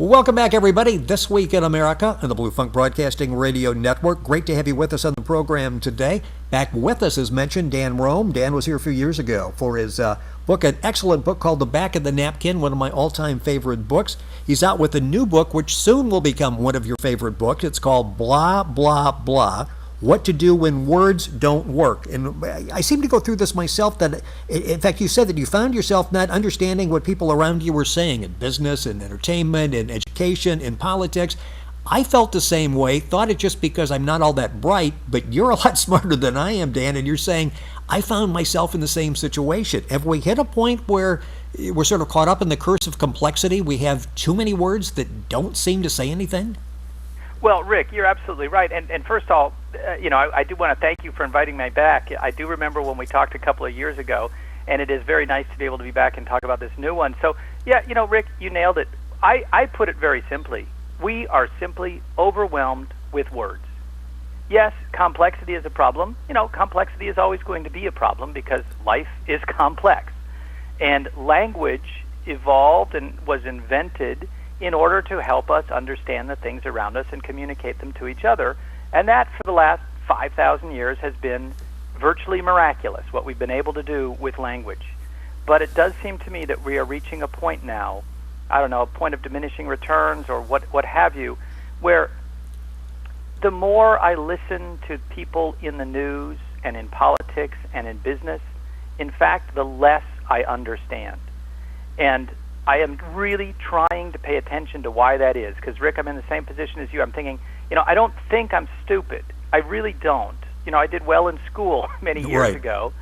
Welcome back, everybody. This Week in America on the Blue Funk Broadcasting Radio Network. Great to have you with us on the program today. Back with us, as mentioned, Dan Rome. Dan was here a few years ago for his book, an excellent book called The Back of the Napkin, one of my all-time favorite books. He's out with a new book, which soon will become one of your favorite books. It's called Blah, Blah, Blah. What to do when words don't work. And I seem to go through this myself, that, in fact, you said that you found yourself not understanding what people around you were saying in business and entertainment and education and politics. I felt the same way, thought it just because I'm not all that bright, but you're a lot smarter than I am, Dan, and you're saying, I found myself in the same situation. Have we hit a point where we're sort of caught up in the curse of complexity? We have too many words that don't seem to say anything? Well, Rick, you're absolutely right. And first of all, I do want to thank you for inviting me back. I do remember when we talked a couple of years ago, and it is very nice to be able to be back and talk about this new one. So, yeah, Rick, you nailed it. I put it very simply. We are simply overwhelmed with words. Yes, complexity is a problem. Complexity is always going to be a problem because life is complex. And language evolved and was invented in order to help us understand the things around us and communicate them to each other. And that, for the last 5,000 years, has been virtually miraculous, what we've been able to do with language. But it does seem to me that we are reaching a point now, I don't know, a point of diminishing returns or what have you, where the more I listen to people in the news and in politics and in business, in fact, the less I understand. And I am really trying to pay attention to why that is, because, Rick, I'm in the same position as you. I'm thinking, I don't think I'm stupid. I really don't. I did well in school many years ago,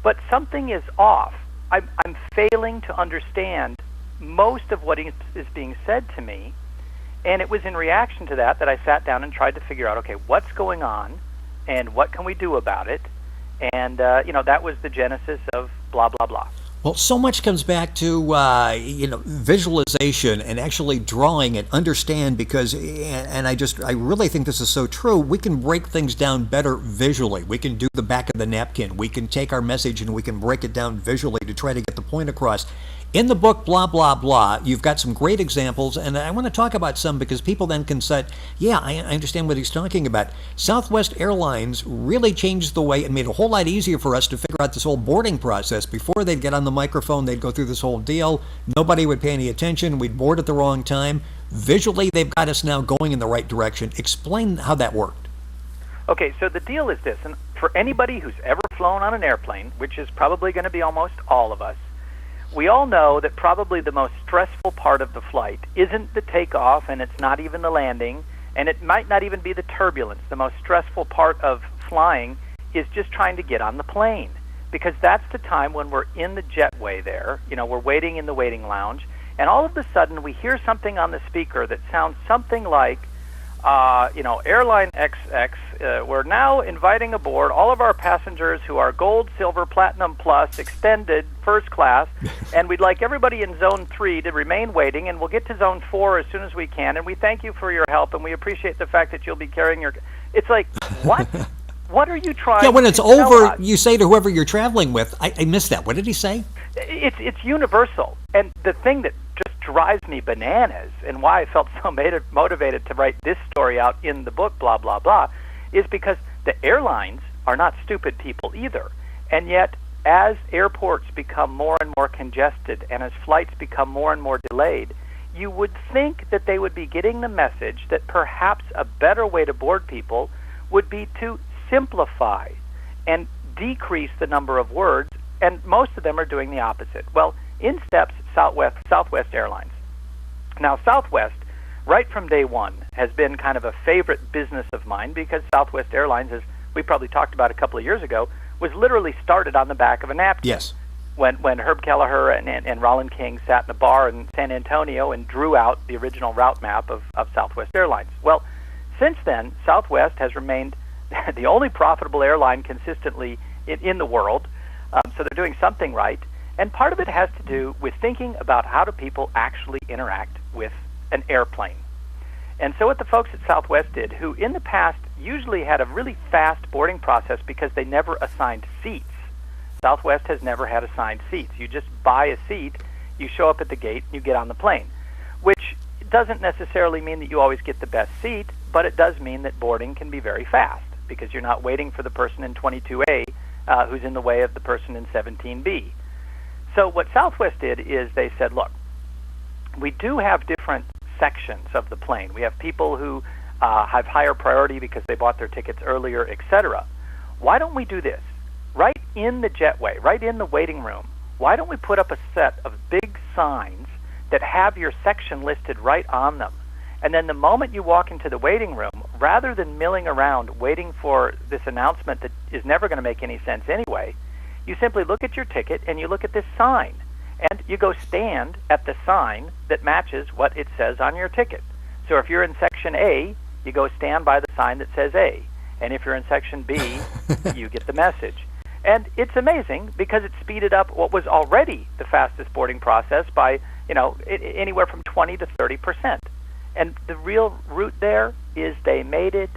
but something is off. I'm failing to understand most of what is being said to me, and it was in reaction to that I sat down and tried to figure out, okay, what's going on, and what can we do about it? And, that was the genesis of blah, blah, blah. Well, so much comes back to, visualization and actually drawing and understand, because, and I really think this is so true, we can break things down better visually. We can do the back of the napkin. We can take our message and we can break it down visually to try to get the point across. In the book, Blah, Blah, Blah, you've got some great examples, and I want to talk about some because people then can say, yeah, I understand what he's talking about. Southwest Airlines really changed the way, it made it a whole lot easier for us to figure out this whole boarding process. Before they'd get on the microphone, they'd go through this whole deal. Nobody would pay any attention. We'd board at the wrong time. Visually, they've got us now going in the right direction. Explain how that worked. Okay, so the deal is this, and for anybody who's ever flown on an airplane, which is probably going to be almost all of us, we all know that probably the most stressful part of the flight isn't the takeoff, and it's not even the landing, and it might not even be the turbulence. The most stressful part of flying is just trying to get on the plane, because that's the time when we're in the jetway there, we're waiting in the waiting lounge, and all of a sudden we hear something on the speaker that sounds something like, Airline XX, we're now inviting aboard all of our passengers who are gold, silver, platinum plus, extended, first class, and we'd like everybody in zone 3 to remain waiting, and we'll get to zone 4 as soon as we can, and we thank you for your help, and we appreciate the fact that you'll be carrying your... It's like, what? What are you trying to Yeah, when it's tell over, us? you say to whoever you're traveling with, I missed that. What did he say? It's universal, and the thing that just drives me bananas, and why I felt so motivated to write this story out in the book, Blah, Blah, Blah, is because the airlines are not stupid people either. And yet, as airports become more and more congested, and as flights become more and more delayed, you would think that they would be getting the message that perhaps a better way to board people would be to simplify and decrease the number of words, and most of them are doing the opposite. Well, in steps Southwest Airlines. Now, Southwest, right from day one, has been kind of a favorite business of mine, because Southwest Airlines, as we probably talked about a couple of years ago, was literally started on the back of a napkin. Yes. When Herb Kelleher and Roland King sat in a bar in San Antonio and drew out the original route map of Southwest Airlines. Well, since then, Southwest has remained the only profitable airline consistently in the world, so they're doing something right. And part of it has to do with thinking about how do people actually interact with an airplane. And so what the folks at Southwest did, who in the past usually had a really fast boarding process because they never assigned seats. Southwest has never had assigned seats. You just buy a seat, you show up at the gate, and you get on the plane, which doesn't necessarily mean that you always get the best seat, but it does mean that boarding can be very fast because you're not waiting for the person in 22A who's in the way of the person in 17B. So what Southwest did is they said, look, we do have different sections of the plane. We have people who have higher priority because they bought their tickets earlier, etc. Why don't we do this? Right in the jetway, right in the waiting room, why don't we put up a set of big signs that have your section listed right on them? And then the moment you walk into the waiting room, rather than milling around waiting for this announcement that is never going to make any sense anyway, you simply look at your ticket and you look at this sign. And you go stand at the sign that matches what it says on your ticket. So if you're in Section A, you go stand by the sign that says A. And if you're in Section B, you get the message. And it's amazing because it speeded up what was already the fastest boarding process by, anywhere from 20 to 30%. And the real root there is they made it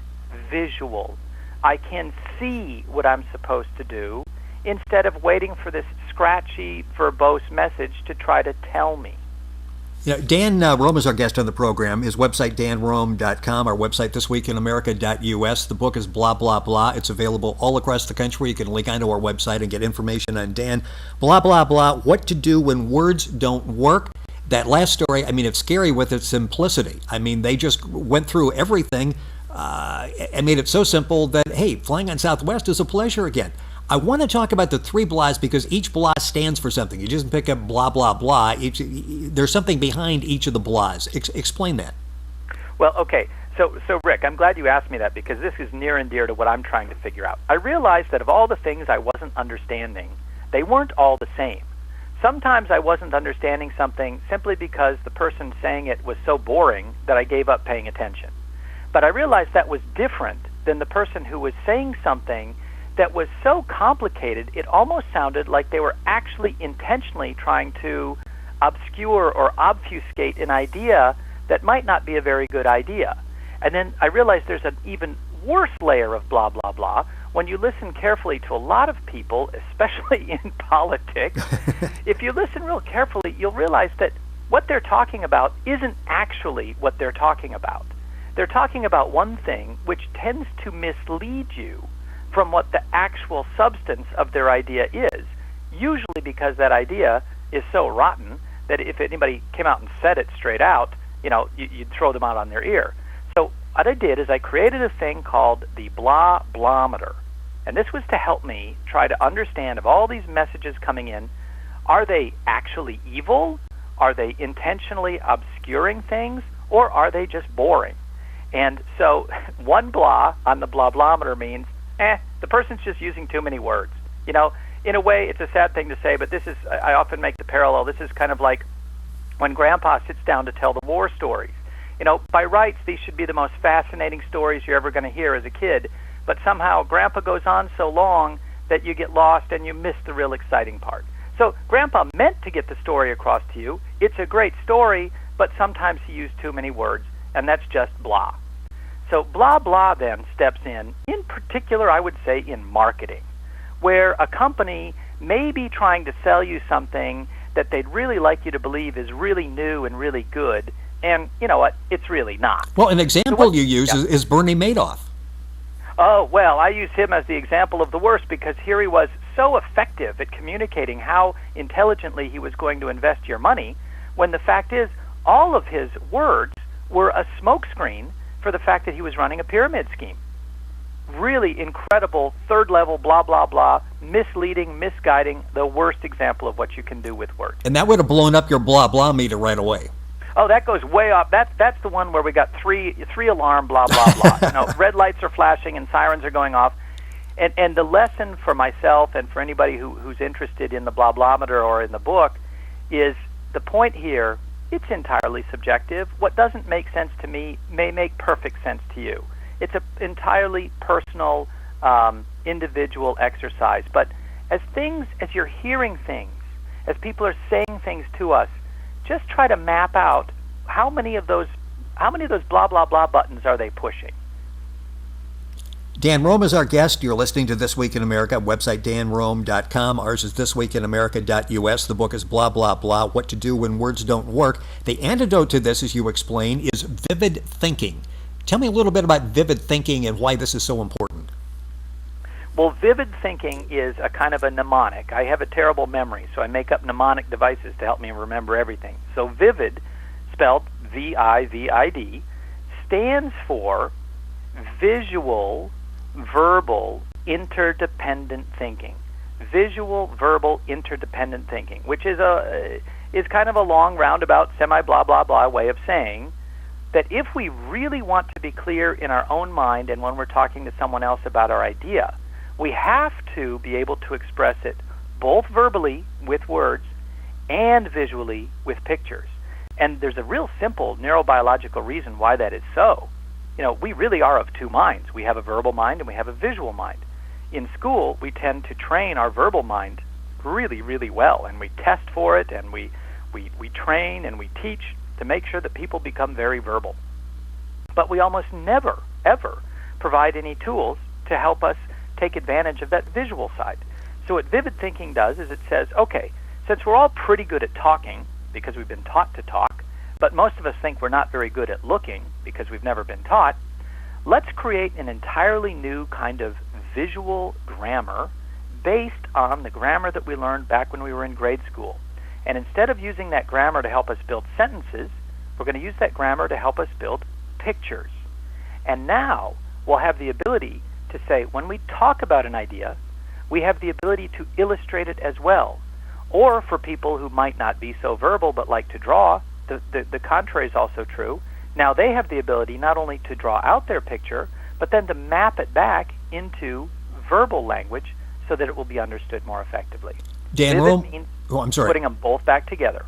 visual. I can see what I'm supposed to do instead of waiting for this scratchy, verbose message to try to tell me. Dan Rome is our guest on the program. His website, danrome.com, our website, thisweekinamerica.us. The book is blah, blah, blah. It's available all across the country. You can link onto our website and get information on Dan. Blah, blah, blah, what to do when words don't work. That last story, it's scary with its simplicity. They just went through everything and made it so simple that, hey, flying on Southwest is a pleasure again. I want to talk about the 3 blahs because each blah stands for something. You just pick up blah, blah, blah. There's something behind each of the blahs. Explain that. Well, okay. So Rick, I'm glad you asked me that because this is near and dear to what I'm trying to figure out. I realized that of all the things I wasn't understanding, they weren't all the same. Sometimes I wasn't understanding something simply because the person saying it was so boring that I gave up paying attention. But I realized that was different than the person who was saying something that was so complicated it almost sounded like they were actually intentionally trying to obscure or obfuscate an idea that might not be a very good idea. And then I realized there's an even worse layer of blah, blah, blah. When you listen carefully to a lot of people, especially in politics, if you listen real carefully, you'll realize that what they're talking about isn't actually what they're talking about. They're talking about one thing which tends to mislead you from what the actual substance of their idea is, usually because that idea is so rotten that if anybody came out and said it straight out, you'd throw them out on their ear. So what I did is I created a thing called the blah blometer. And this was to help me try to understand of all these messages coming in, are they actually evil? Are they intentionally obscuring things? Or are they just boring? And so one blah on the blah blometer means, the person's just using too many words. In a way, it's a sad thing to say, but this is, I often make the parallel, this is kind of like when Grandpa sits down to tell the war stories. By rights, these should be the most fascinating stories you're ever going to hear as a kid, but somehow Grandpa goes on so long that you get lost and you miss the real exciting part. So Grandpa meant to get the story across to you. It's a great story, but sometimes he used too many words, and that's just blah. So blah, blah then steps in particular, I would say, in marketing, where a company may be trying to sell you something that they'd really like you to believe is really new and really good, and you know what? It's really not. Well, an example you use is Bernie Madoff. Oh, well, I use him as the example of the worst because here he was so effective at communicating how intelligently he was going to invest your money, when the fact is all of his words were a smokescreen for the fact that he was running a pyramid scheme. Really incredible, third-level, blah, blah, blah, misleading, misguiding, the worst example of what you can do with words. And that would have blown up your blah, blah meter right away. Oh, that goes way up. That's the one where we got three alarm, blah, blah, blah. Red lights are flashing and sirens are going off. And the lesson for myself and for anybody who's interested in the blah-blometer or in the book is the point here, it's entirely subjective. What doesn't make sense to me may make perfect sense to you. It's an entirely personal, individual exercise. But as you're hearing things, as people are saying things to us, just try to map out how many of those blah, blah, blah buttons are they pushing. Dan Rome is our guest. You're listening to This Week in America, website danrome.com. Ours is thisweekinamerica.us. The book is Blah, Blah, Blah, What to Do When Words Don't Work. The antidote to this, as you explain, is vivid thinking. Tell me a little bit about vivid thinking and why this is so important. Well, vivid thinking is a kind of a mnemonic. I have a terrible memory, so I make up mnemonic devices to help me remember everything. So vivid, spelled V-I-V-I-D, stands for visual, verbal, interdependent thinking. Visual, verbal, interdependent thinking, which is kind of a long, roundabout, semi-blah, blah, blah way of saying that if we really want to be clear in our own mind and when we're talking to someone else about our idea, we have to be able to express it both verbally with words and visually with pictures. And there's a real simple neurobiological reason why that is so. We really are of two minds. We have a verbal mind and we have a visual mind. In school, we tend to train our verbal mind really, really well, and we test for it, and we train and we teach to make sure that people become very verbal. But we almost never, ever provide any tools to help us take advantage of that visual side. So what vivid thinking does is it says, okay, since we're all pretty good at talking because we've been taught to talk, but most of us think we're not very good at looking because we've never been taught, let's create an entirely new kind of visual grammar based on the grammar that we learned back when we were in grade school. And instead of using that grammar to help us build sentences, we're going to use that grammar to help us build pictures. And now we'll have the ability to say, when we talk about an idea, we have the ability to illustrate it as well. Or for people who might not be so verbal but like to draw, the contrary is also true. Now they have the ability not only to draw out their picture, but then to map it back into verbal language so that it will be understood more effectively. Dan Vivid Rome, means I'm sorry. putting them both back together.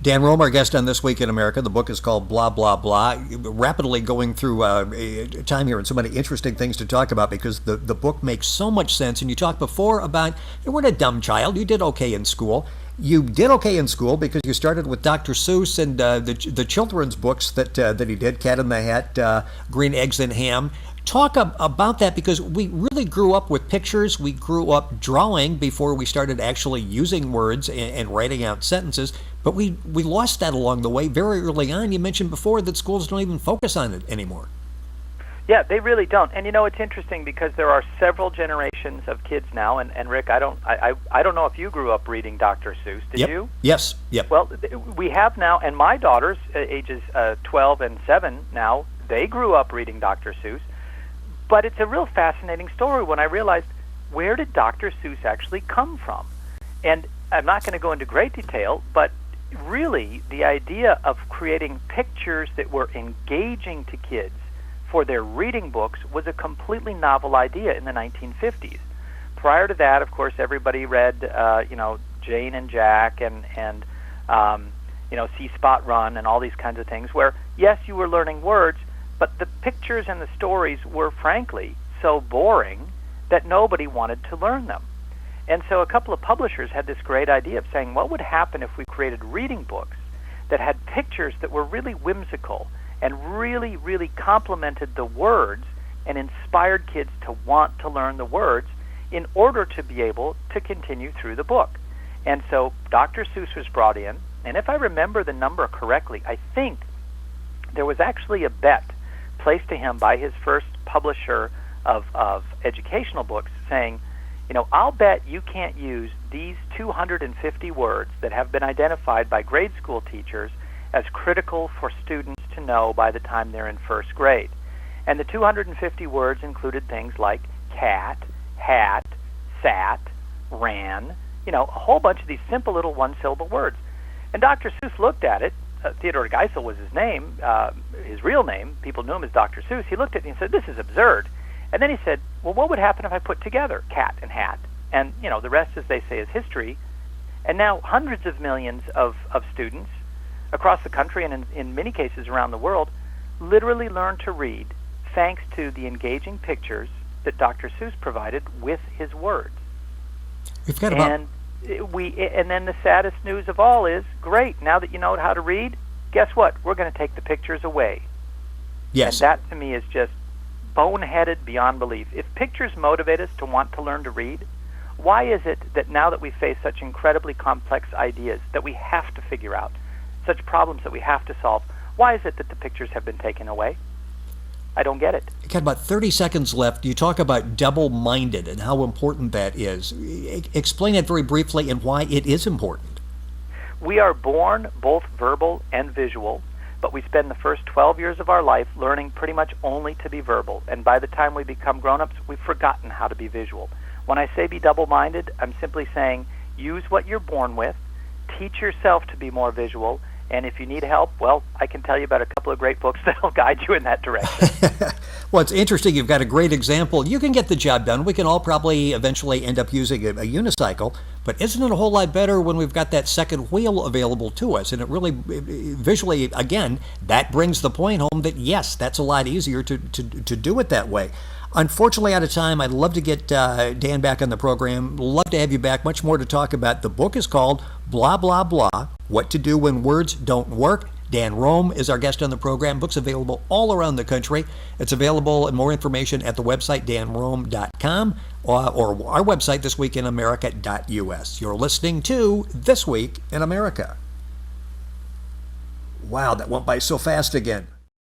Dan Rome, our guest on This Week in America. The book is called Blah, Blah, Blah. Rapidly going through a time here and so many interesting things to talk about because the book makes so much sense. And you talked before about you weren't a dumb child. You did okay in school. You did okay in school because you started with Dr. Seuss and the children's books that he did, Cat in the Hat, Green Eggs and Ham. Talk about that because we really grew up with pictures. We grew up drawing before we started actually using words and writing out sentences. But we lost that along the way very early on. You mentioned before that schools don't even focus on it anymore. Yeah, they really don't. And it's interesting because there are several generations of kids now. And Rick, I don't know if you grew up reading Dr. Seuss. Did you? Yes. Yep. Well, we have now, and my daughters, ages 12 and 7 now, they grew up reading Dr. Seuss. But it's a real fascinating story when I realized, where did Dr. Seuss actually come from? And I'm not going to go into great detail, but really the idea of creating pictures that were engaging to kids for their reading books was a completely novel idea in the 1950s. Prior to that, of course, everybody read, Jane and Jack and See Spot Run and all these kinds of things where, yes, you were learning words, but the pictures and the stories were, frankly, so boring that nobody wanted to learn them. And so a couple of publishers had this great idea of saying, what would happen if we created reading books that had pictures that were really whimsical and really, really complemented the words and inspired kids to want to learn the words in order to be able to continue through the book. And so Dr. Seuss was brought in, and if I remember the number correctly, I think there was actually a bet placed to him by his first publisher of educational books saying, I'll bet you can't use these 250 words that have been identified by grade school teachers as critical for students to know by the time they're in first grade. And the 250 words included things like cat, hat, sat, ran, a whole bunch of these simple little one-syllable words. And Dr. Seuss looked at it. Theodore Geisel was his name, his real name. People knew him as Dr. Seuss. He looked at it and said, this is absurd. And then he said, well, what would happen if I put together cat and hat? And, the rest, as they say, is history. And now hundreds of millions of students across the country and in many cases around the world literally learn to read thanks to the engaging pictures that Dr. Seuss provided with his words. We've got about... And then the saddest news of all is, great, now that you know how to read, guess what? We're going to take the pictures away. Yes. And that, to me, is just boneheaded beyond belief. If pictures motivate us to want to learn to read, why is it that now that we face such incredibly complex ideas that we have to figure out, such problems that we have to solve, why is it that the pictures have been taken away? I don't get it. We've got about 30 seconds left. You talk about double-minded and how important that is. Explain it very briefly and why it is important. We are born both verbal and visual, but we spend the first 12 years of our life learning pretty much only to be verbal. And by the time we become grown-ups, we've forgotten how to be visual. When I say be double-minded, I'm simply saying use what you're born with, teach yourself to be more visual, and if you need help, well, I can tell you about a couple of great books that'll guide you in that direction. Well, it's interesting. You've got a great example. You can get the job done. We can all probably eventually end up using a unicycle, but isn't it a whole lot better when we've got that second wheel available to us? And it really, visually, again, that brings the point home that, yes, that's a lot easier to do it that way. Unfortunately, out of time. I'd love to get Dan back on the program. Love to have you back. Much more to talk about. The book is called Blah, Blah, Blah, What to Do When Words Don't Work. Dan Rome is our guest on the program. Book's available all around the country. It's available and more information at the website danrome.com or our website thisweekinamerica.us. You're listening to This Week in America. Wow, that went by so fast again.